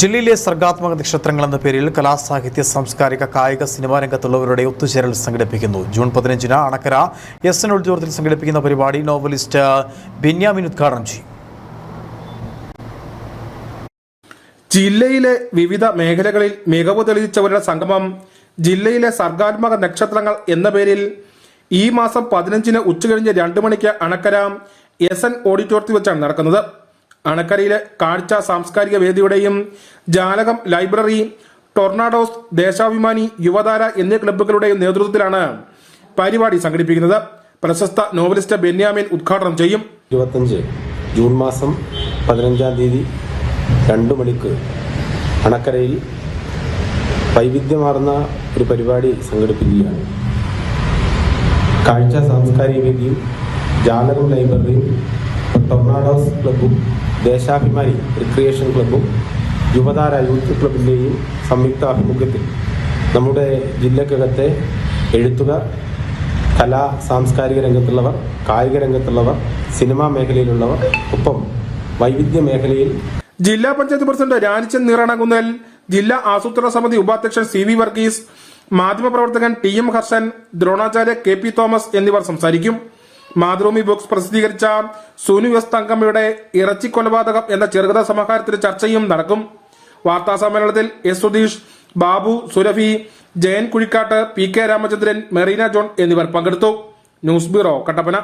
ജില്ലയിലെ സർഗാത്മക നക്ഷത്രങ്ങൾ എന്ന പേരിൽ കലാസാഹിത്യ സാംസ്കാരിക കായിക സിനിമാ രംഗത്തുള്ളവരുടെ ഒത്തുചേരൽ സംഘടിപ്പിക്കുന്നു. ജൂൺ 15 അണക്കര എസ്.എൻ. ഓഡിറ്റോറിയത്തിൽ സംഘടിപ്പിക്കുന്ന പരിപാടി നോവലിസ്റ്റ് ബെന്യാമിൻ ഉദ്ഘാടനം ചെയ്യും. ജില്ലയിലെ വിവിധ മേഖലകളിൽ മികവ് തെളിയിച്ചവരുടെ സംഗമം ജില്ലയിലെ സർഗാത്മക നക്ഷത്രങ്ങൾ എന്ന പേരിൽ ഈ മാസം 15 ഉച്ചകഴിഞ്ഞ് 2 മണിക്ക് അണക്കര എസ്.എൻ. ഓഡിറ്റോറിയത്തിൽ വെച്ചാണ് നടക്കുന്നത്. അണക്കരയിലെ കാഴ്ച സാംസ്കാരിക വേദിയുടെയും ജാലകം ലൈബ്രറി, ടൊർണാഡോസ്, ദേശാഭിമാനി, യുവതാര എന്നീ ക്ലബ്ബുകളുടെയും നേതൃത്വത്തിലാണ് പരിപാടി സംഘടിപ്പിക്കുന്നത്. പ്രശസ്ത നോവലിസ്റ്റ് ബെന്യാമിൻ ഉദ്ഘാടനം ചെയ്യും. 25 ജൂൺ മാസം 15 തീയതി 2 മണിക്ക് അണക്കരയിൽ വൈവിധ്യമാർന്ന ഒരു പരിപാടി സംഘടിപ്പിക്കുകയാണ്. കാഴ്ച സാംസ്കാരിക വേദിയും ജാലകം ലൈബ്രറിയും ടൊർണാഡോസ് ക്ലബ്ബും ദേശാഭിമാനി റിക്രിയേഷൻ ക്ലബ്ബും യുവതാര യൂത്ത് ക്ലബിൻ്റെയും സംയുക്ത ആഭിമുഖ്യത്തിൽ നമ്മുടെ ജില്ലക്കകത്തെ എഴുത്തുകാർ, കലാ സാംസ്കാരിക രംഗത്തുള്ളവർ, കായിക രംഗത്തുള്ളവർ, സിനിമാ മേഖലയിലുള്ളവർ, ഒപ്പം വൈവിധ്യ മേഖലയിൽ ജില്ലാ പഞ്ചായത്ത് പ്രസിഡന്റ് രാനിച്ചൻ നീറാണകുന്നേൽ, ജില്ലാ ആസൂത്രണ സമിതി ഉപാധ്യക്ഷൻ CV വർഗീസ്, മാധ്യമപ്രവർത്തകൻ TM Harshan, Dronacharya KP Thomas എന്നിവർ സംസാരിക്കും. മാതൃഭൂമി ബുക്സ് പ്രസിദ്ധീകരിച്ച സോനു എസ് തങ്കമ്മയുടെ ഇറച്ചി കൊലപാതകം എന്ന ചെറുകഥാ സമാഹാരത്തിന്റെ ചർച്ചയും നടക്കും. വാർത്താ സമ്മേളനത്തിൽ S. Sudheesh, Babu, Surabhi, Jayan Kuzhikkattu, PK Ramachandran, Merina John എന്നിവർ പങ്കെടുത്തു. News bureau, Kattappana.